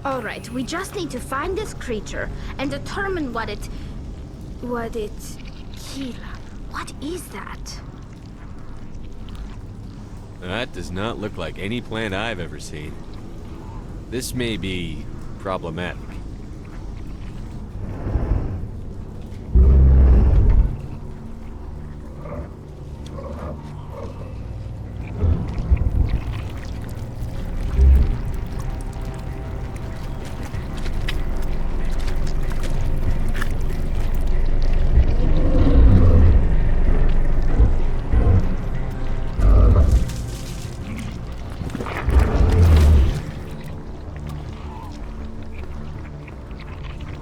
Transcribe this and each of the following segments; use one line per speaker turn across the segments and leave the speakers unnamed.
All right, we just need to find this creature and determine what it... Kila. What is that?
That does not look like any plant I've ever seen. This may be problematic.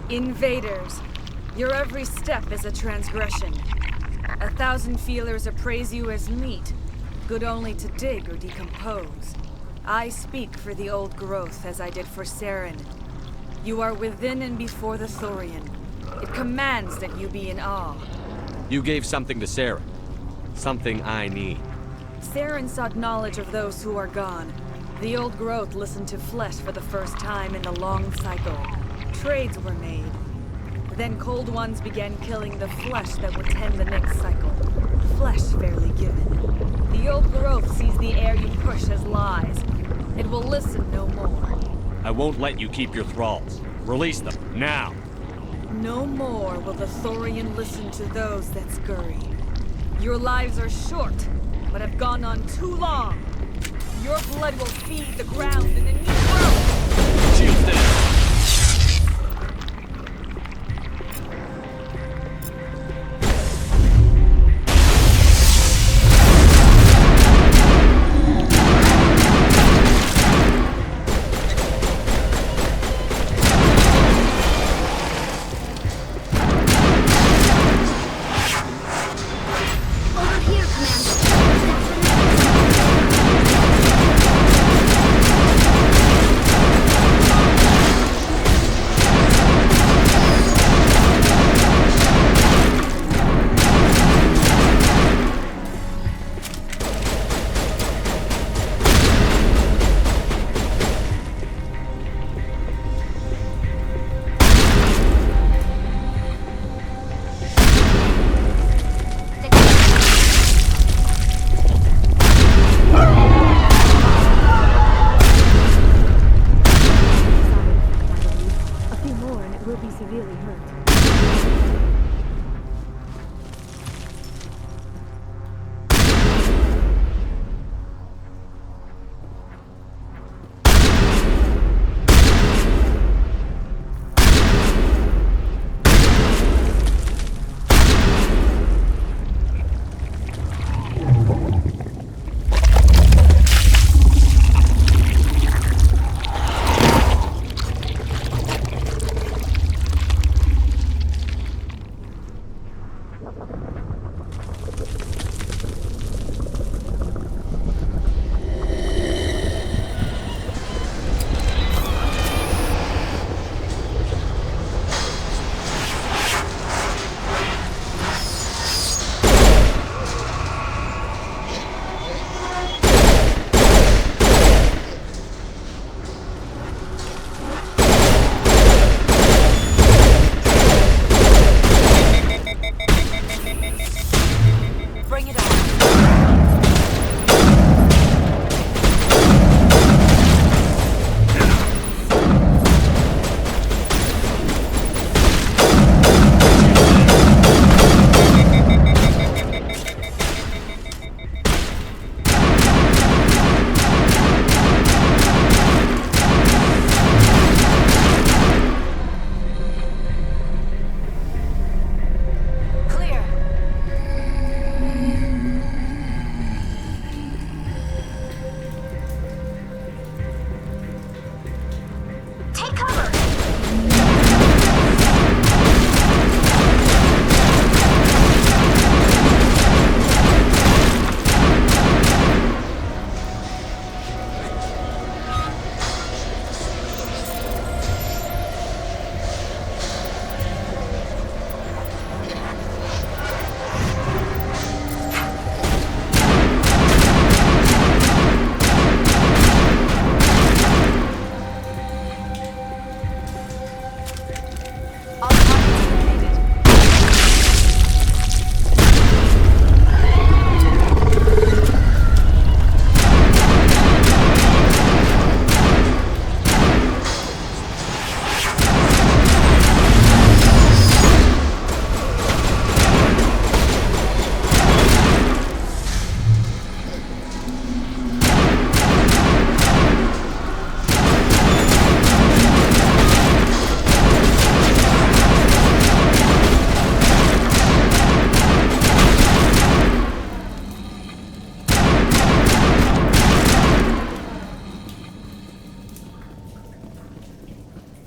Invaders, your every step is a transgression. 1,000 feelers appraise you as meat, good only to dig or decompose. I speak for the old growth as I did for Saren. You are within and before the Thorian. It commands that you be in awe.
You gave something to Sarah. Something I need.
Saren sought knowledge of those who are gone. The old growth listened to flesh for the first time in the long cycle. Trades were made. Then cold ones began killing the flesh that would tend the next cycle. Flesh fairly given. The old growth sees the air you push as lies. It will listen no more.
I won't let you keep your thralls. Release them, now!
No more will the Thorian listen to those that scurry. Your lives are short, but have gone on too long. Your blood will feed the ground and a new growth!
Choose this!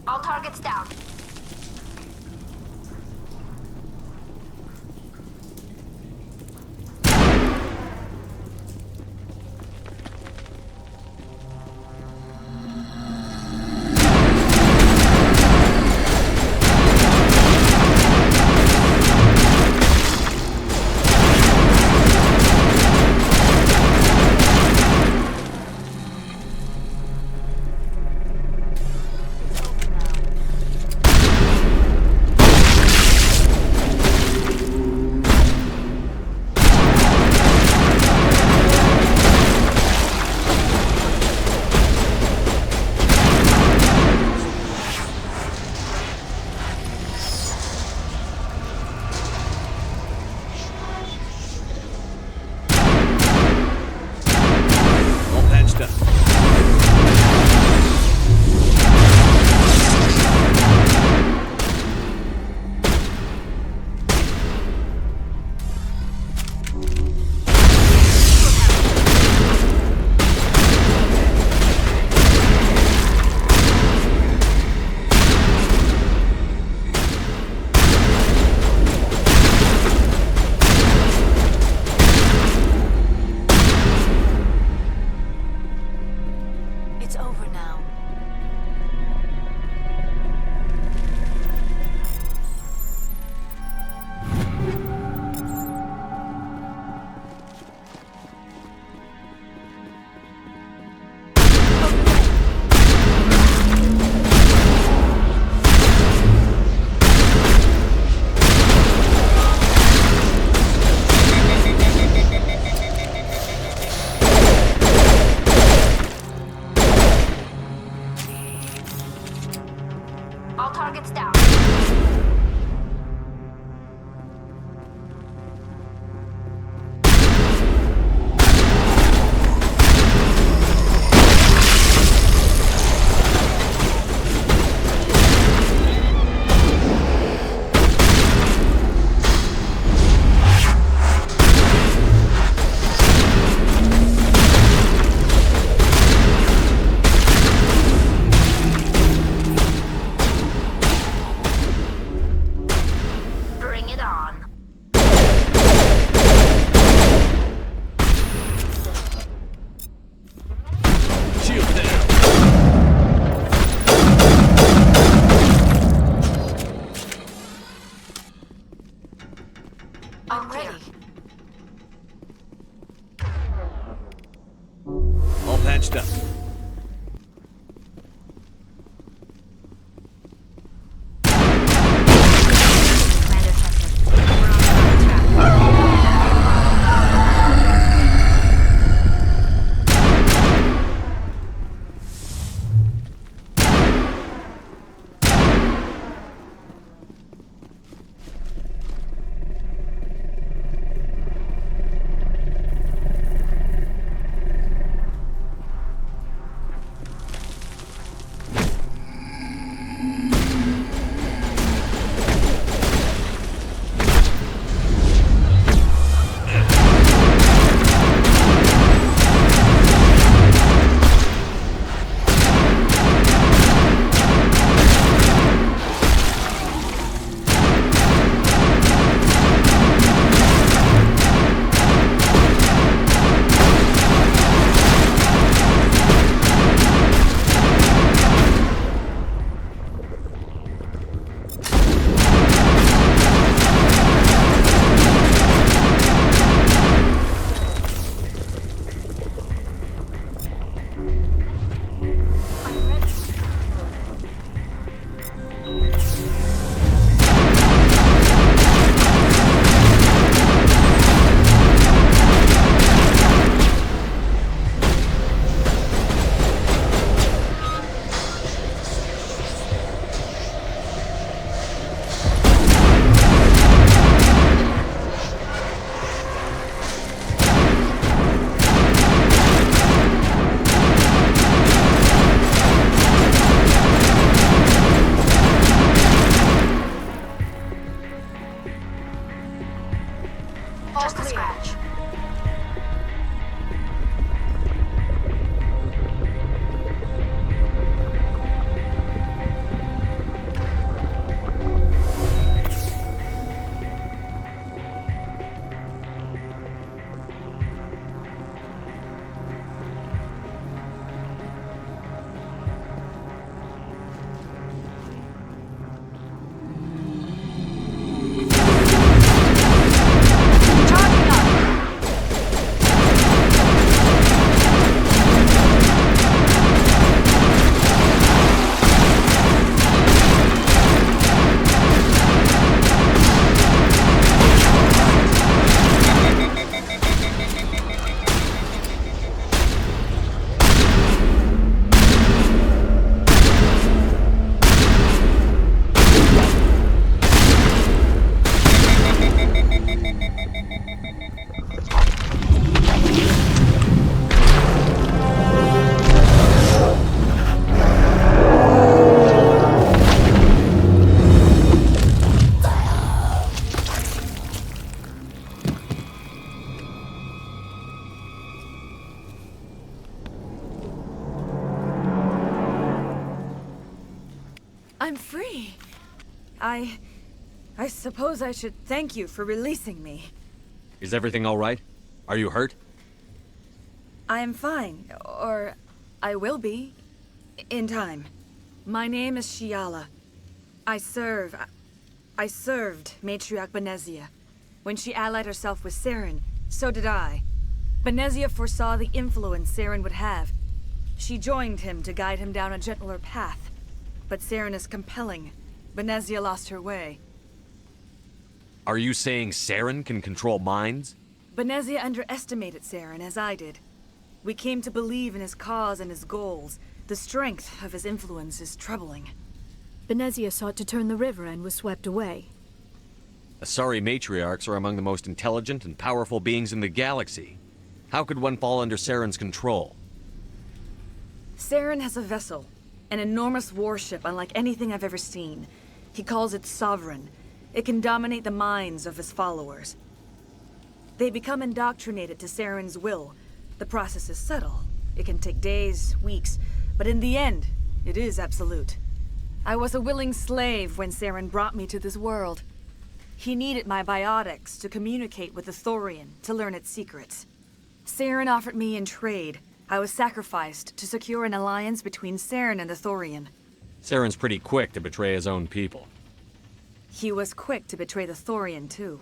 All targets down. All targets down.
I'm free. I suppose I should thank you for releasing me.
Is everything all right? Are you hurt?
I am fine, or I will be, in time. My name is Shiala. I served Matriarch Benezia. When she allied herself with Saren, so did I. Benezia foresaw the influence Saren would have. She joined him to guide him down a gentler path. But Saren is compelling. Benezia lost her way.
Are you saying Saren can control minds?
Benezia underestimated Saren, as I did. We came to believe in his cause and his goals. The strength of his influence is troubling.
Benezia sought to turn the river and was swept away.
Asari matriarchs are among the most intelligent and powerful beings in the galaxy. How could one fall under Saren's control?
Saren has a vessel, an enormous warship unlike anything I've ever seen. He calls it Sovereign. It can dominate the minds of his followers. They become indoctrinated to Saren's will. The process is subtle. It can take days, weeks, but in the end, it is absolute. I was a willing slave when Saren brought me to this world. He needed my biotics to communicate with the Thorian, to learn its secrets. Saren offered me in trade. I was sacrificed to secure an alliance between Saren and the Thorian.
Saren's pretty quick to betray his own people.
He was quick to betray the Thorian, too.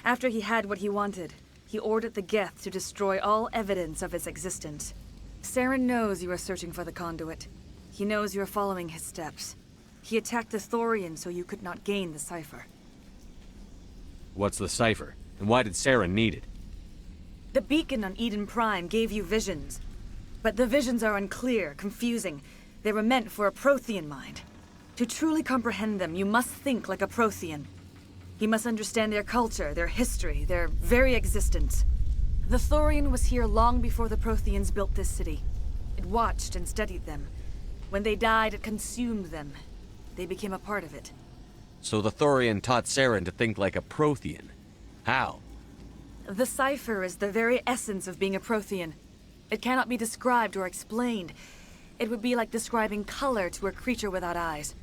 After he had what he wanted, he ordered the Geth to destroy all evidence of its existence. Saren knows you are searching for the conduit. He knows you are following his steps. He attacked the Thorian so you could not gain the cipher.
What's the cipher? And why did Saren need it?
The beacon on Eden Prime gave you visions. But the visions are unclear, confusing. They were meant for a Prothean mind. To truly comprehend them, you must think like a Prothean. You must understand their culture, their history, their very existence. The Thorian was here long before the Protheans built this city. It watched and studied them. When they died, it consumed them. They became a part of it.
So the Thorian taught Saren to think like a Prothean. How?
The cipher is the very essence of being a Prothean. It cannot be described or explained. It would be like describing color to a creature without eyes.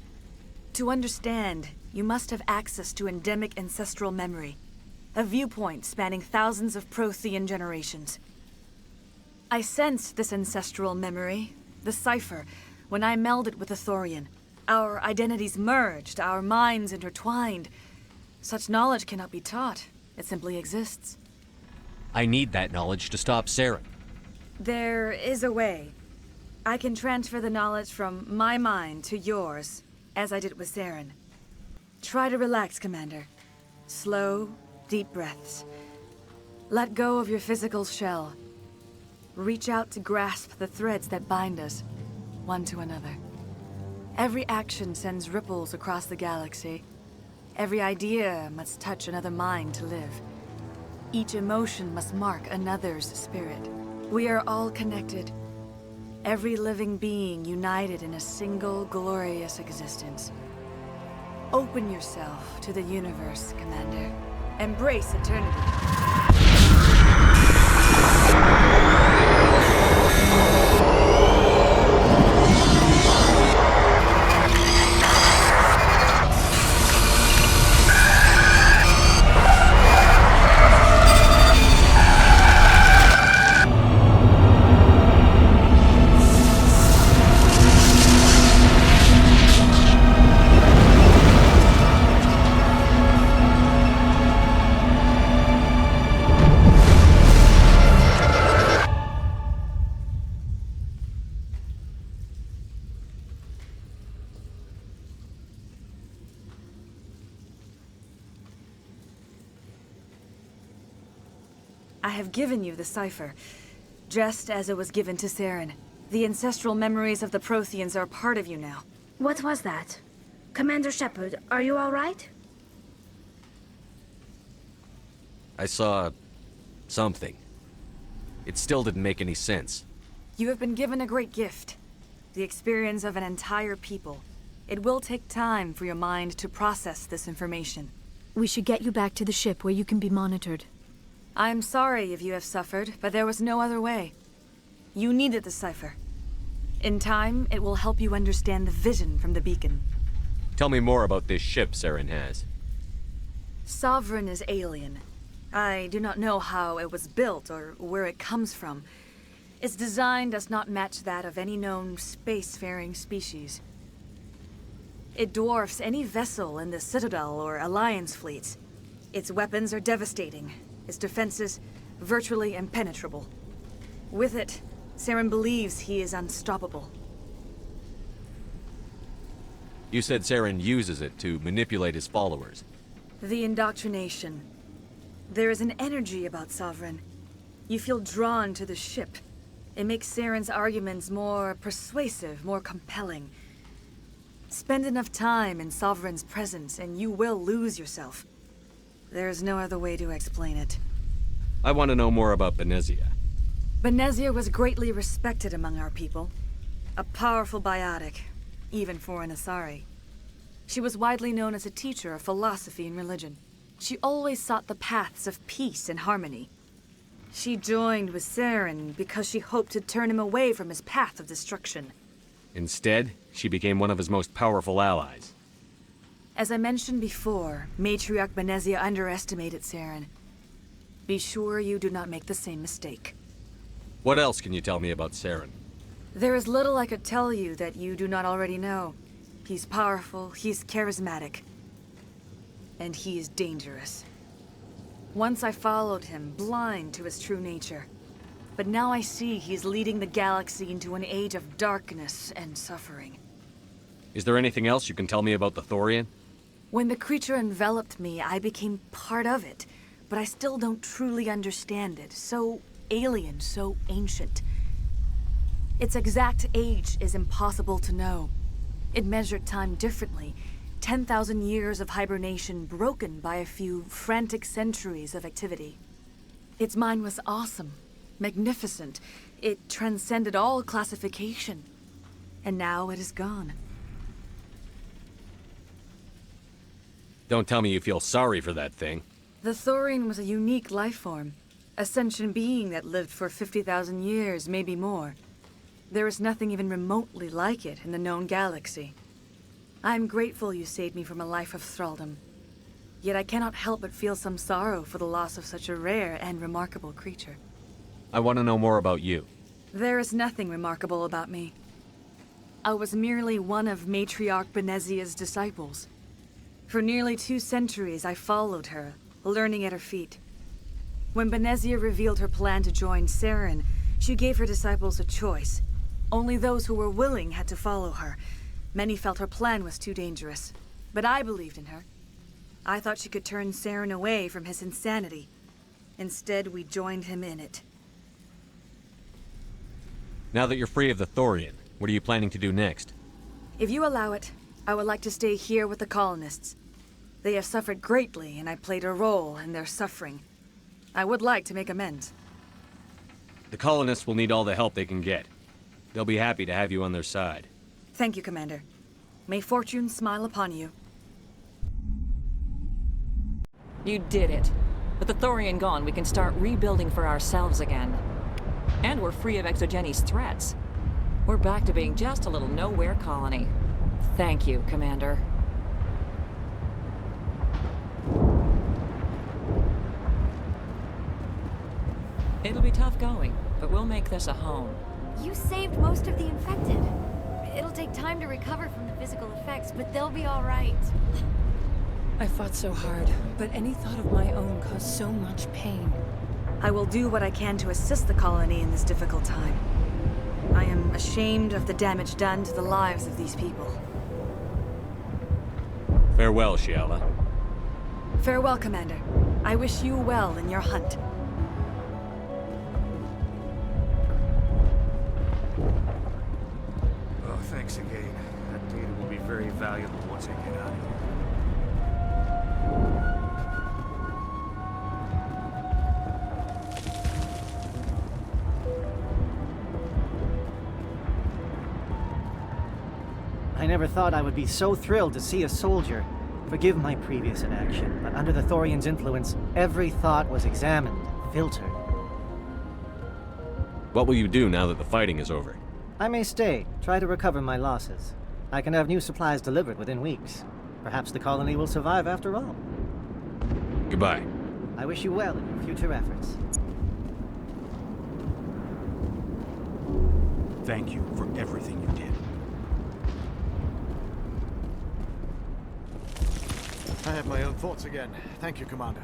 To understand, you must have access to endemic ancestral memory, a viewpoint spanning thousands of Prothean generations. I sensed this ancestral memory, the cipher, when I melded with the Thorian. Our identities merged, our minds intertwined. Such knowledge cannot be taught. It simply exists.
I need that knowledge to stop Saren.
There is a way. I can transfer the knowledge from my mind to yours, as I did with Saren. Try to relax, Commander. Slow, deep breaths. Let go of your physical shell. Reach out to grasp the threads that bind us, one to another. Every action sends ripples across the galaxy. Every idea must touch another mind to live. Each emotion must mark another's spirit. We are all connected. Every living being united in a single glorious existence. Open yourself to the universe, Commander. Embrace eternity. I have given you the cipher, just as it was given to Saren. The ancestral memories of the Protheans are a part of you now.
What was that? Commander Shepard, are you all right?
I saw something. It still didn't make any sense.
You have been given a great gift. The experience of an entire people. It will take time for your mind to process this information.
We should get you back to the ship where you can be monitored.
I'm sorry if you have suffered, but there was no other way. You needed the cipher. In time, it will help you understand the vision from the beacon.
Tell me more about this ship Saren has.
Sovereign is alien. I do not know how it was built or where it comes from. Its design does not match that of any known spacefaring species. It dwarfs any vessel in the Citadel or Alliance fleets. Its weapons are devastating, its defenses virtually impenetrable. With it, Saren believes he is unstoppable.
You said Saren uses it to manipulate his followers.
The indoctrination. There is an energy about Sovereign. You feel drawn to the ship. It makes Saren's arguments more persuasive, more compelling. Spend enough time in Sovereign's presence and you will lose yourself. There's no other way to explain it.
I want to know more about Benezia.
Benezia was greatly respected among our people. A powerful biotic, even for an Asari. She was widely known as a teacher of philosophy and religion. She always sought the paths of peace and harmony. She joined with Saren because she hoped to turn him away from his path of destruction.
Instead, she became one of his most powerful allies.
As I mentioned before, Matriarch Benezia underestimated Saren. Be sure you do not make the same mistake.
What else can you tell me about Saren?
There is little I could tell you that you do not already know. He's powerful, he's charismatic, and he is dangerous. Once I followed him, blind to his true nature. But now I see he's leading the galaxy into an age of darkness and suffering.
Is there anything else you can tell me about the Thorian?
When the creature enveloped me, I became part of it, but I still don't truly understand it. So alien, so ancient. Its exact age is impossible to know. It measured time differently. 10,000 years of hibernation broken by a few frantic centuries of activity. Its mind was awesome, magnificent. It transcended all classification. And now it is gone.
Don't tell me you feel sorry for that thing.
The Thorian was a unique life form. A sentient being that lived for 50,000 years, maybe more. There is nothing even remotely like it in the known galaxy. I'm grateful you saved me from a life of thraldom. Yet I cannot help but feel some sorrow for the loss of such a rare and remarkable creature.
I want to know more about you.
There is nothing remarkable about me. I was merely one of Matriarch Benezia's disciples. For nearly 2 centuries I followed her, learning at her feet. When Benezia revealed her plan to join Saren, she gave her disciples a choice. Only those who were willing had to follow her. Many felt her plan was too dangerous, but I believed in her. I thought she could turn Saren away from his insanity. Instead, we joined him in it.
Now that you're free of the Thorian, what are you planning to do next?
If you allow it, I would like to stay here with the colonists. They have suffered greatly, and I played a role in their suffering. I would like to make amends.
The colonists will need all the help they can get. They'll be happy to have you on their side.
Thank you, Commander. May fortune smile upon you.
You did it. With the Thorian gone, we can start rebuilding for ourselves again. And we're free of Exogenes' threats. We're back to being just a little nowhere colony. Thank you, Commander. It'll be tough going, but we'll make this a home.
You saved most of the infected. It'll take time to recover from the physical effects, but they'll be all right.
I fought so hard, but any thought of my own caused so much pain.
I will do what I can to assist the colony in this difficult time. I am ashamed of the damage done to the lives of these people.
Farewell, Shiala.
Farewell, Commander. I wish you well in your hunt.
Oh, thanks again. That data will be very valuable once I get out of here.
I never thought I would be so thrilled to see a soldier. Forgive my previous inaction, but under the Thorian's influence, every thought was examined, filtered.
What will you do now that the fighting is over?
I may stay, try to recover my losses. I can have new supplies delivered within weeks. Perhaps the colony will survive after all.
Goodbye.
I wish you well in your future efforts.
Thank you for everything you did.
I have my own thoughts again. Thank you, Commander.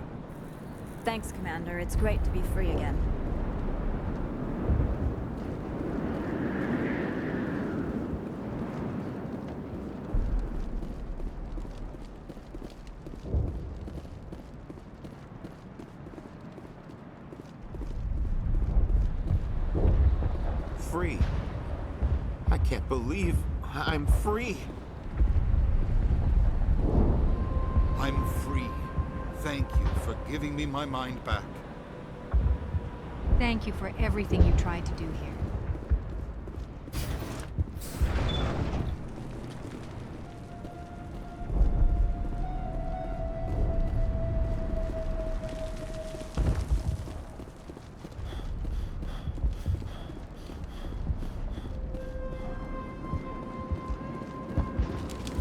Thanks, Commander. It's great to be free again.
Free. I can't believe I'm free.
I'm free. Thank you for giving me my mind back.
Thank you for everything you tried to do here.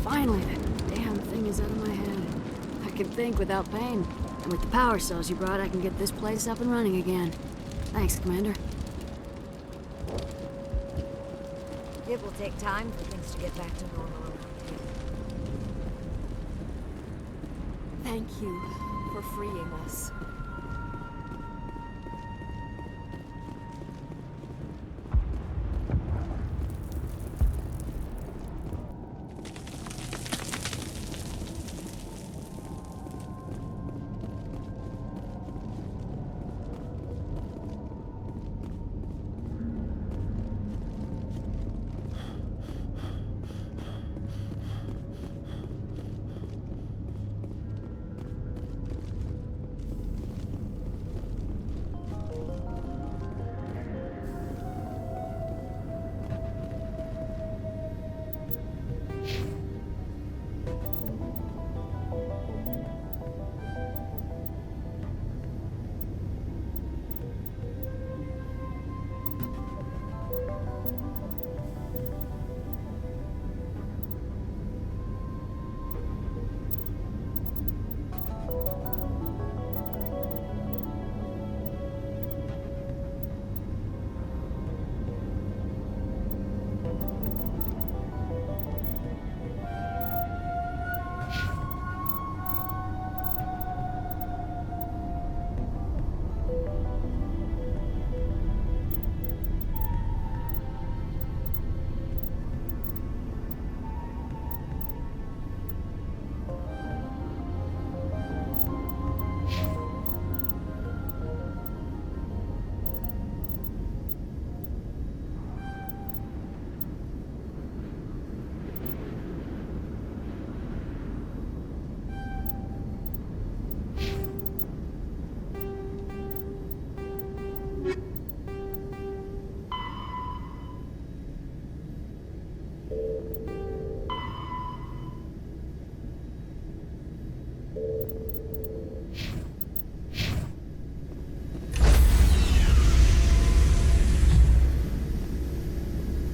Finally, that damn thing is out of my head. I can think without pain. And with the power cells you brought, I can get this place up and running again. Thanks, Commander.
It will take time for things to get back to normal around here.
Thank you for freeing us.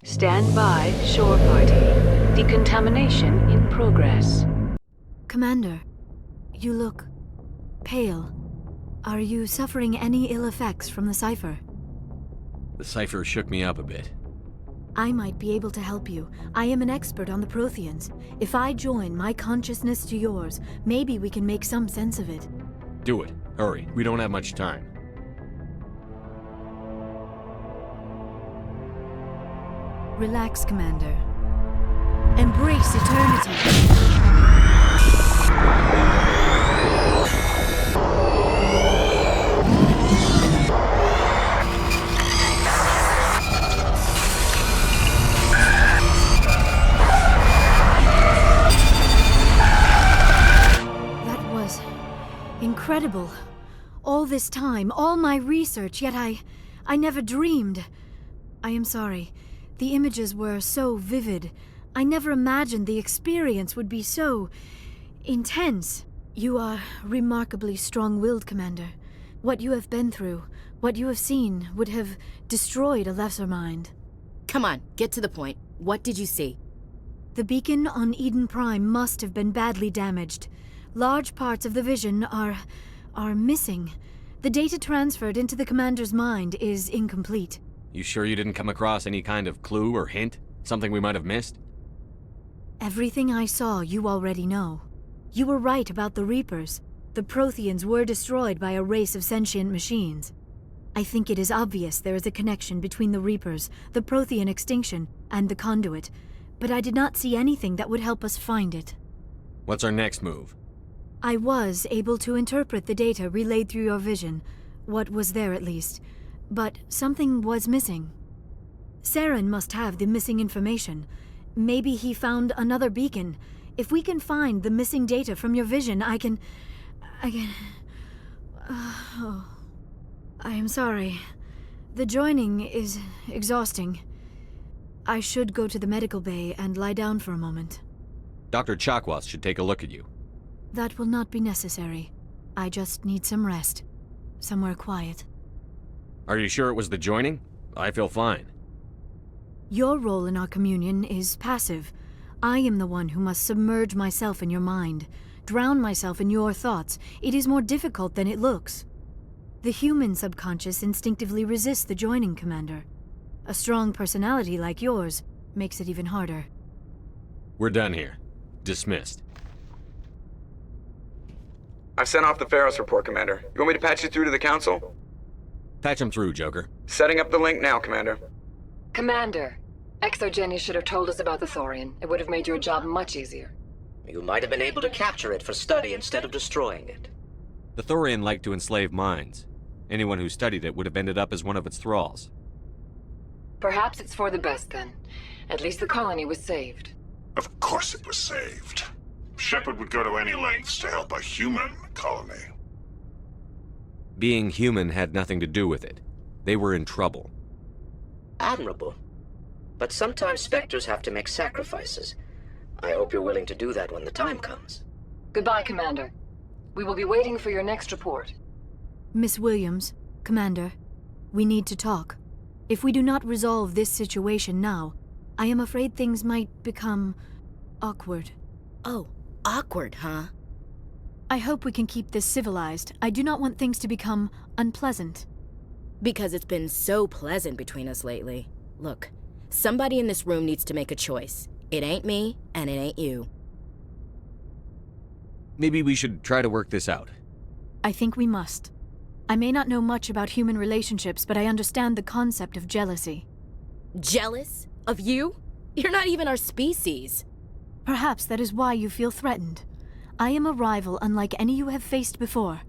Stand by, shore party. Decontamination in progress.
Commander, you look pale. Are you suffering any ill effects from the cipher?
The cipher shook me up a bit.
I might be able to help you. I am an expert on the Protheans. If I join my consciousness to yours, maybe we can make some sense of it.
Do it. Hurry. We don't have much time.
Relax, Commander. Embrace eternity. That was incredible. All this time, all my research, yet I never dreamed. I am sorry. The images were so vivid. I never imagined the experience would be so intense. You are remarkably strong-willed, Commander. What you have been through, what you have seen, would have destroyed a lesser mind.
Come on, get to the point. What did you see?
The beacon on Eden Prime must have been badly damaged. Large parts of the vision are missing. The data transferred into the commander's mind is incomplete.
You sure you didn't come across any kind of clue or hint? Something we might have missed?
Everything I saw you already know. You were right about the Reapers. The Protheans were destroyed by a race of sentient machines. I think it is obvious there is a connection between the Reapers, the Prothean extinction, and the Conduit, but I did not see anything that would help us find it.
What's our next move?
I was able to interpret the data relayed through your vision, what was there at least, but something was missing. Saren must have the missing information. Maybe he found another beacon. If we can find the missing data from your vision, I can... I am sorry. The joining is exhausting. I should go to the medical bay and lie down for a moment.
Dr. Chakwas should take a look at you.
That will not be necessary. I just need some rest. Somewhere quiet.
Are you sure it was the joining? I feel fine.
Your role in our communion is passive. I am the one who must submerge myself in your mind, drown myself in your thoughts. It is more difficult than it looks. The human subconscious instinctively resists the joining, Commander. A strong personality like yours makes it even harder.
We're done here. Dismissed.
I've sent off the Pharos report, Commander. You want me to patch you through to the Council?
Patch him through, Joker.
Setting up the link now, Commander.
Commander, Exogeny should have told us about the Thorian. It would have made your job much easier.
You might have been able to capture it for study instead of destroying it.
The Thorian liked to enslave minds. Anyone who studied it would have ended up as one of its thralls.
Perhaps it's for the best, then. At least the colony was saved.
Of course it was saved. Shepard would go to any lengths to help a human colony.
Being human had nothing to do with it. They were in trouble.
Admirable. But sometimes Spectres have to make sacrifices. I hope you're willing to do that when the time comes.
Goodbye, Commander. We will be waiting for your next report.
Miss Williams, Commander, we need to talk. If we do not resolve this situation now, I am afraid things might become awkward.
Oh, awkward, huh?
I hope we can keep this civilized. I do not want things to become unpleasant.
Because it's been so pleasant between us lately. Look, somebody in this room needs to make a choice. It ain't me, and it ain't you.
Maybe we should try to work this out.
I think we must. I may not know much about human relationships, but I understand the concept of jealousy.
Jealous? Of you? You're not even our species.
Perhaps that is why you feel threatened. I am a rival unlike any you have faced before.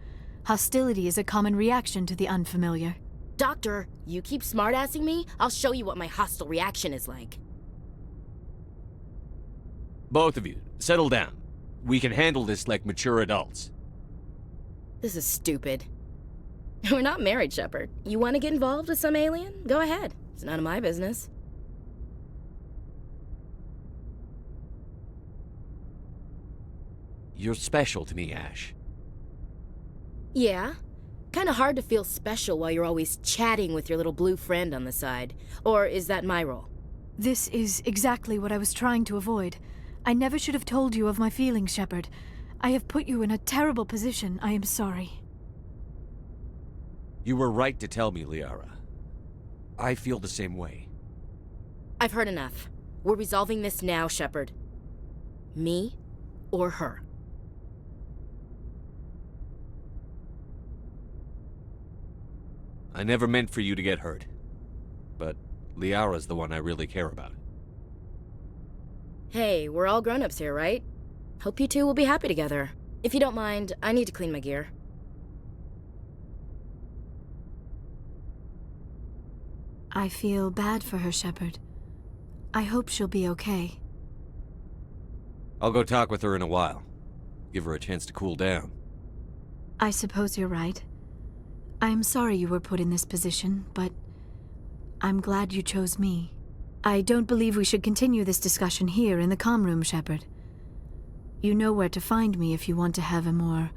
Hostility is a common reaction to the unfamiliar.
Doctor, you keep smartassing me, I'll show you what my hostile reaction is like.
Both of you, settle down. We can handle this like mature adults.
This is stupid. We're not married, Shepard. You want to get involved with some alien? Go ahead. It's none of my business.
You're special to me, Ash.
Yeah. Kinda hard to feel special while you're always chatting with your little blue friend on the side. Or is that my role?
This is exactly what I was trying to avoid. I never should have told you of my feelings, Shepard. I have put you in a terrible position. I am sorry.
You were right to tell me, Liara. I feel the same way.
I've heard enough. We're resolving this now, Shepard. Me or her.
I never meant for you to get hurt. But Liara's the one I really care about.
Hey, we're all grown-ups here, right? Hope you two will be happy together. If you don't mind, I need to clean my gear.
I feel bad for her, Shepard. I hope she'll be okay.
I'll go talk with her in a while. Give her a chance to cool down.
I suppose you're right. I am sorry you were put in this position, but I'm glad you chose me. I don't believe we should continue this discussion here in the comm room, Shepard. You know where to find me if you want to have a more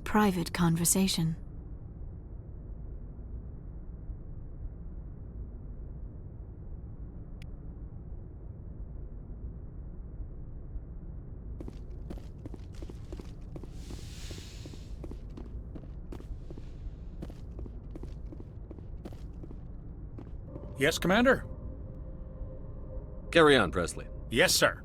private conversation.
Yes, Commander?
Carry on, Presley.
Yes, sir.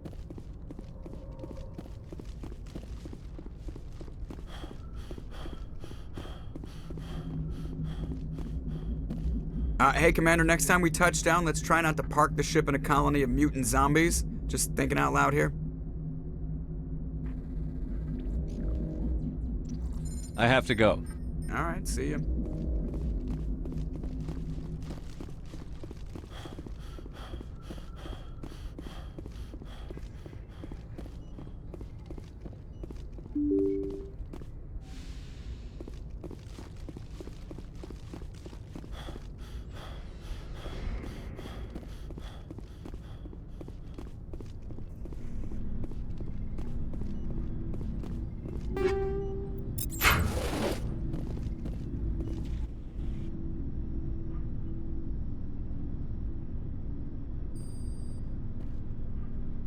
Hey, Commander, next time we touch down, let's try not to park the ship in a colony of mutant zombies. Just thinking out loud here.
I have to go.
All right, see ya.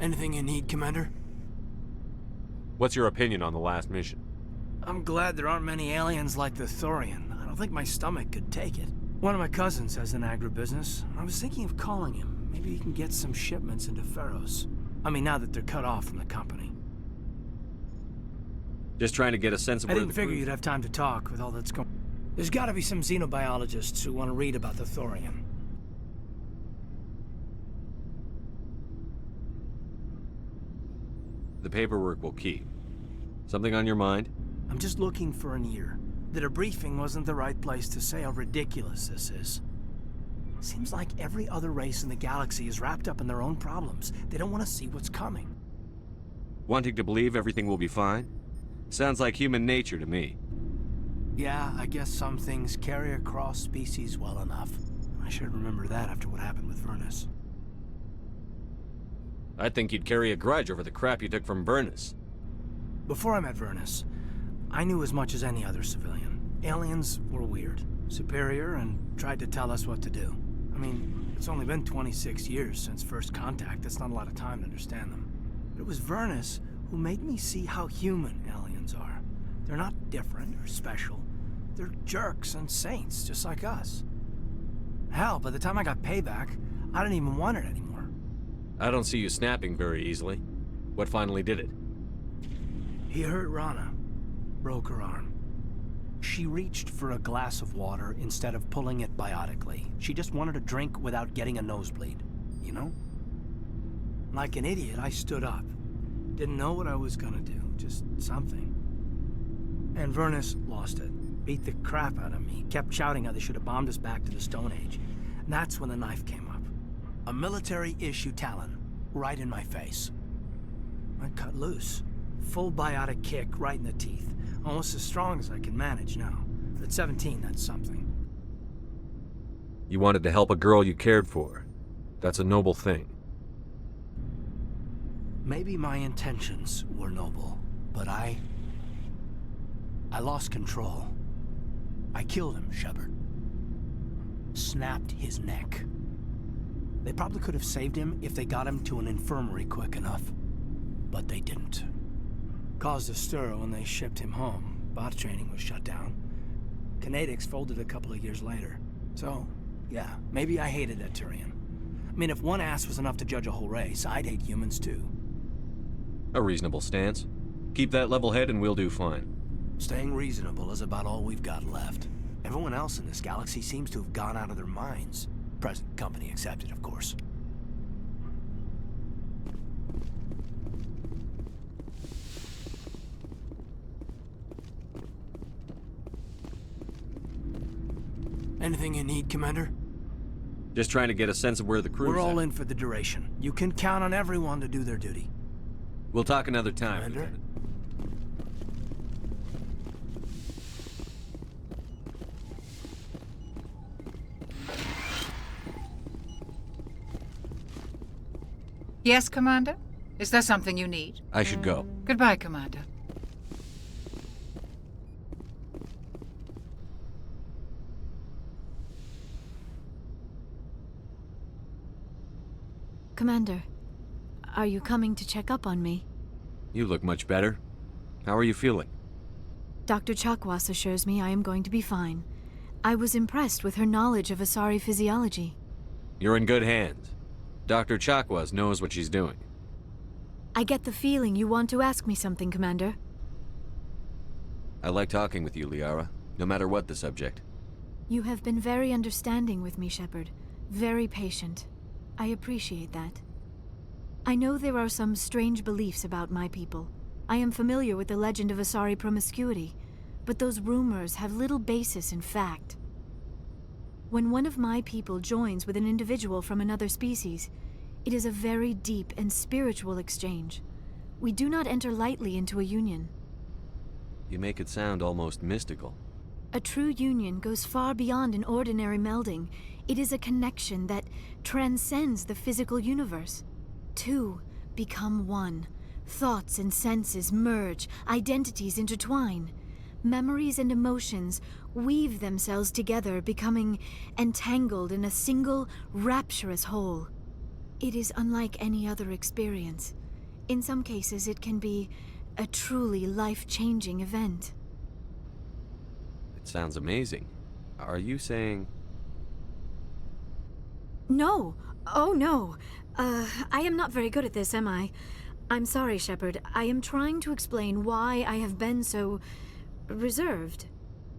Anything you need, Commander?
What's your opinion on the last mission?
I'm glad there aren't many aliens like the Thorian. I don't think my stomach could take it. One of my cousins has an agribusiness. I was thinking of calling him. Maybe he can get some shipments into Pharos. I mean, now that they're cut off from the company.
Just trying to get a sense of
I
where
didn't figure you'd have time to talk with all that's going. There's gotta be some xenobiologists who want to read about the Thorian.
The paperwork will keep. Something on your mind?
I'm just looking for an ear. The debriefing wasn't the right place to say how ridiculous this is. Seems like every other race in the galaxy is wrapped up in their own problems. They don't want to see what's coming.
Wanting to believe everything will be fine? Sounds like human nature to me.
Yeah, I guess some things carry across species well enough. I should remember that after what happened with Vernus.
I'd think you'd carry a grudge over the crap you took from Vernus.
Before I met Vernus, I knew as much as any other civilian. Aliens were weird, superior, and tried to tell us what to do. I mean, it's only been 26 years since first contact. That's not a lot of time to understand them. But it was Vernus who made me see how human aliens are. They're not different or special. They're jerks and saints, just like us. Hell, by the time I got payback, I didn't even want it anymore.
I don't see you snapping very easily. What finally did it?
He hurt Rana. Broke her arm. She reached for a glass of water instead of pulling it biotically. She just wanted a drink without getting a nosebleed, you know? Like an idiot, I stood up. Didn't know what I was gonna do, just something. And Vernus lost it. Beat the crap out of me. Kept shouting how they should have bombed us back to the Stone Age. And that's when the knife came up. A military-issue talon, right in my face. I cut loose. Full biotic kick right in the teeth. Almost as strong as I can manage now. At 17, that's something.
You wanted to help a girl you cared for. That's a noble thing.
Maybe my intentions were noble, but I lost control. I killed him, Shepard. Snapped his neck. They probably could have saved him if they got him to an infirmary quick enough. But they didn't. Caused a stir when they shipped him home. Bot training was shut down. Kinetics folded a couple of years later. So, yeah, maybe I hated that Turian. I mean, if one ass was enough to judge a whole race, I'd hate humans too.
A reasonable stance. Keep that level head and we'll do fine.
Staying reasonable is about all we've got left. Everyone else in this galaxy seems to have gone out of their minds. Present company accepted, of course. Anything you need, Commander?
Just trying to get a sense of where the crew's
We're all
at.
in for the duration. You can count on everyone to do their duty.
We'll talk another time,
Commander?
Lieutenant.
Yes, Commander? Is there something you need?
I should go.
Goodbye, Commander.
Commander, are you coming to check up on me?
You look much better. How are you feeling?
Dr. Chakwas assures me I am going to be fine. I was impressed with her knowledge of Asari physiology.
You're in good hands. Dr. Chakwas knows what she's doing.
I get the feeling you want to ask me something, Commander.
I like talking with you, Liara, no matter what the subject.
You have been very understanding with me, Shepard. Very patient. I appreciate that. I know there are some strange beliefs about my people. I am familiar with the legend of Asari promiscuity, but those rumors have little basis in fact. When one of my people joins with an individual from another species, it is a very deep and spiritual exchange. We do not enter lightly into a union.
You make it sound almost mystical.
A true union goes far beyond an ordinary melding. It is a connection that transcends the physical universe. Two become one. Thoughts and senses merge, identities intertwine. Memories and emotions weave themselves together, becoming entangled in a single, rapturous whole. It is unlike any other experience. In some cases, it can be a truly life-changing event.
It sounds amazing. Are you saying...
No. Oh, no. I am not very good at this, am I? I'm sorry, Shepard. I am trying to explain why I have been so... reserved.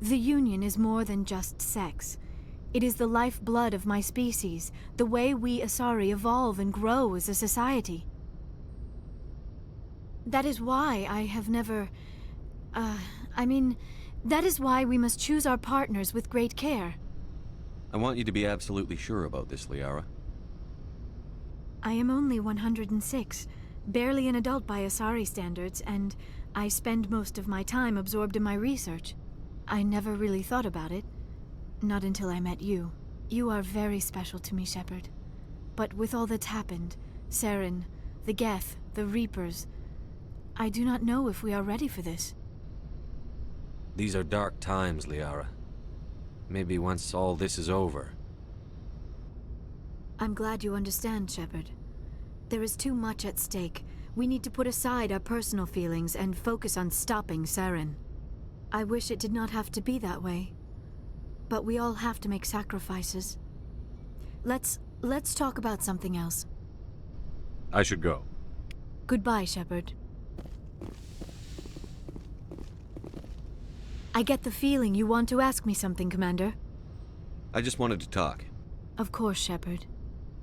The Union is more than just sex. It is the lifeblood of my species, the way we Asari evolve and grow as a society. That is why I have never... that is why we must choose our partners with great care.
I want you to be absolutely sure about this, Liara.
I am only 106, barely an adult by Asari standards, and I spend most of my time absorbed in my research. I never really thought about it. Not until I met you. You are very special to me, Shepard. But with all that's happened, Saren, the Geth, the Reapers, I do not know if we are ready for this.
These are dark times, Liara. Maybe once all this is over.
I'm glad you understand, Shepard. There is too much at stake. We need to put aside our personal feelings and focus on stopping Saren. I wish it did not have to be that way. But we all have to make sacrifices. Let's talk about something else.
I should go.
Goodbye, Shepard. I get the feeling you want to ask me something, Commander.
I just wanted to talk.
Of course, Shepard.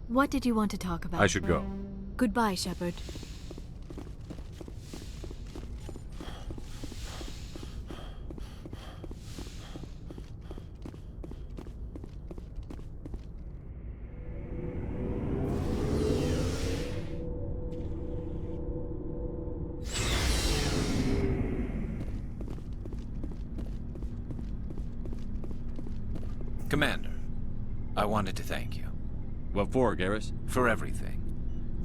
What did you want to talk about?
I should go.
Goodbye, Shepard.
Commander, I wanted to thank you.
What for, Garrus?
For everything.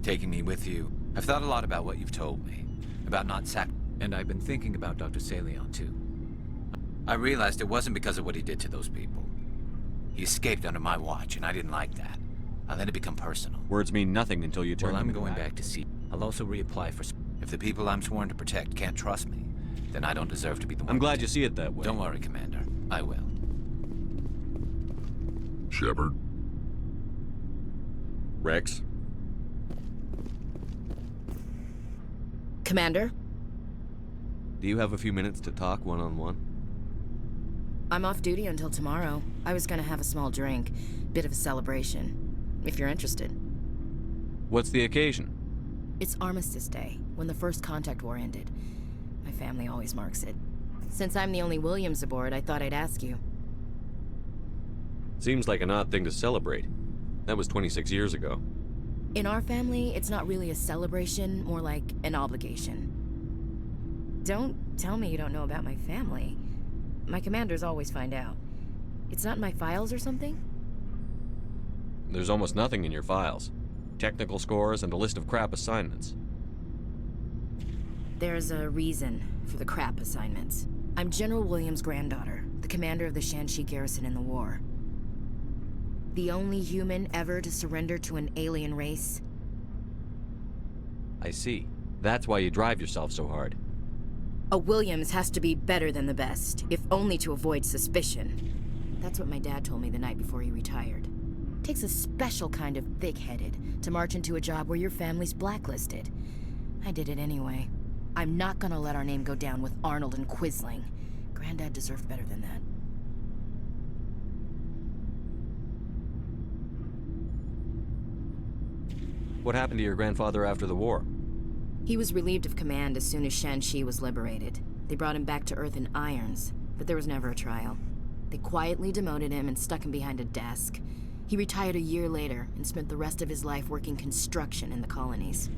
Taking me with you. I've thought a lot about what you've told me. About not and I've been thinking about Dr. Saleon, too. I realized it wasn't because of what he did to those people. He escaped under my watch, and I didn't like that. I let it become personal.
Words mean nothing until you turn
Well, I'm
them
going back to see. I'll also reapply for... If the people I'm sworn to protect can't trust me, then I don't deserve to be the one...
I'm glad you see it that way.
Don't worry, Commander. I will.
Shepard?
Rex?
Commander?
Do you have a few minutes to talk one-on-one?
I'm off duty until tomorrow. I was gonna have a small drink. Bit of a celebration. If you're interested.
What's the occasion?
It's Armistice Day, when the first contact war ended. My family always marks it. Since I'm the only Williams aboard, I thought I'd ask you.
Seems like an odd thing to celebrate. That was 26 years ago.
In our family, it's not really a celebration, more like an obligation. Don't tell me you don't know about my family. My commanders always find out. It's not in my files or something?
There's almost nothing in your files. Technical scores and a list of crap assignments.
There's a reason for the crap assignments. I'm General Williams' granddaughter, the commander of the Shanxi garrison in the war. The only human ever to surrender to an alien race.
I see. That's why you drive yourself so hard.
A Williams has to be better than the best, if only to avoid suspicion. That's what my dad told me the night before he retired. Takes a special kind of thick-headed to march into a job where your family's blacklisted. I did it anyway. I'm not gonna let our name go down with Arnold and Quisling. Granddad deserved better than that.
What happened to your grandfather after the war?
He was relieved of command as soon as Shanxi was liberated. They brought him back to Earth in irons, but there was never a trial. They quietly demoted him and stuck him behind a desk. He retired a year later and spent the rest of his life working construction in the colonies.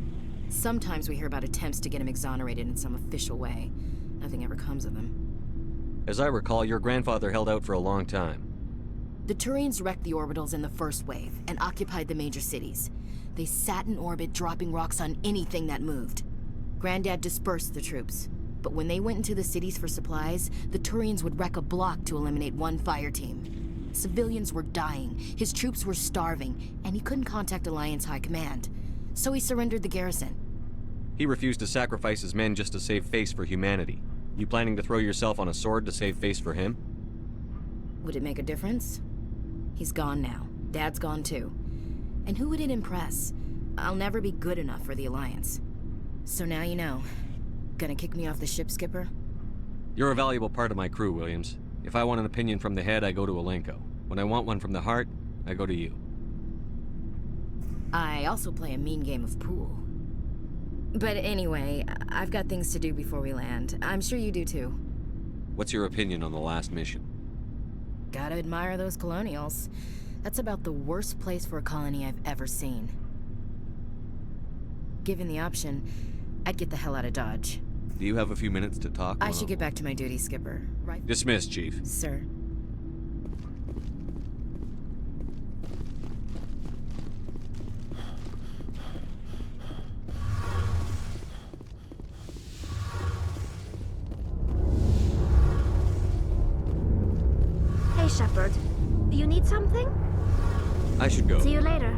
Sometimes we hear about attempts to get him exonerated in some official way. Nothing ever comes of him.
As I recall, your grandfather held out for a long time.
The Turians wrecked the orbitals in the first wave and occupied the major cities. They sat in orbit, dropping rocks on anything that moved. Granddad dispersed the troops, but when they went into the cities for supplies, the Turians would wreck a block to eliminate one fire team. Civilians were dying, his troops were starving, and he couldn't contact Alliance High Command. So he surrendered the garrison.
He refused to sacrifice his men just to save face for humanity. You planning to throw yourself on a sword to save face for him?
Would it make a difference? He's gone now. Dad's gone too. And who would it impress? I'll never be good enough for the Alliance. So now you know. Gonna kick me off the ship, Skipper?
You're a valuable part of my crew, Williams. If I want an opinion from the head, I go to Alenko. When I want one from the heart, I go to you.
I also play a mean game of pool. But anyway, I've got things to do before we land. I'm sure you do too.
What's your opinion on the last mission?
Gotta admire those colonials. That's about the worst place for a colony I've ever seen. Given the option, I'd get the hell out of Dodge.
Do you have a few minutes to talk?
I should get back to my duty, Skipper. Right?
Dismissed, Chief.
Sir.
Hey, Shepard. Do you need something?
I should go.
See you later.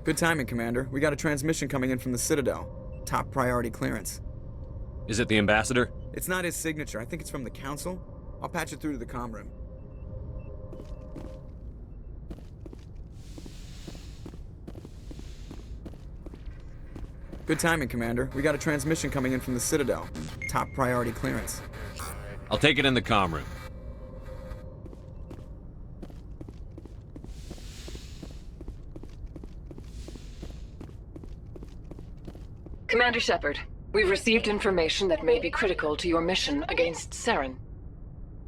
Good timing, Commander. We got a transmission coming in from the Citadel. Top priority clearance.
Is it the ambassador?
It's not his signature. I think it's from the Council. I'll patch it through to the comm room. Good timing, Commander. We got a transmission coming in from the Citadel. Top priority clearance.
I'll take it in the comm room.
Commander Shepard, we've received information that may be critical to your mission against Saren.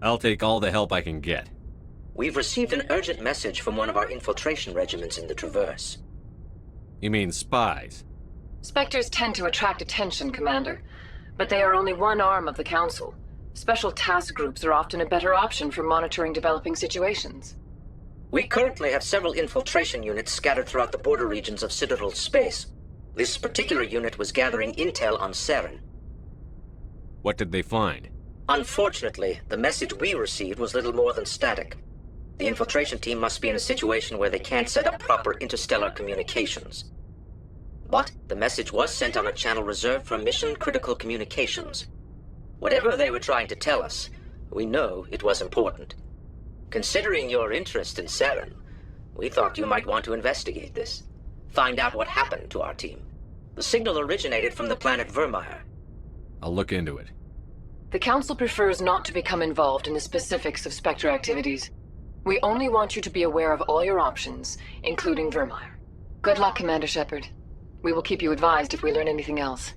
I'll take all the help I can get.
We've received an urgent message from one of our infiltration regiments in the Traverse.
You mean spies?
Spectres tend to attract attention, Commander, but they are only one arm of the Council. Special task groups are often a better option for monitoring developing situations.
We currently have several infiltration units scattered throughout the border regions of Citadel space. This particular unit was gathering intel on Saren.
What did they find?
Unfortunately, the message we received was little more than static. The infiltration team must be in a situation where they can't set up proper interstellar communications. But the message was sent on a channel reserved for mission-critical communications. Whatever they were trying to tell us, we know it was important. Considering your interest in Saren, we thought you might want to investigate this. Find out what happened to our team. The signal originated from the planet Vermeer.
I'll look into it.
The Council prefers not to become involved in the specifics of Spectre activities. We only want you to be aware of all your options, including Vermeer. Good luck, Commander Shepard. We will keep you advised if we learn anything else.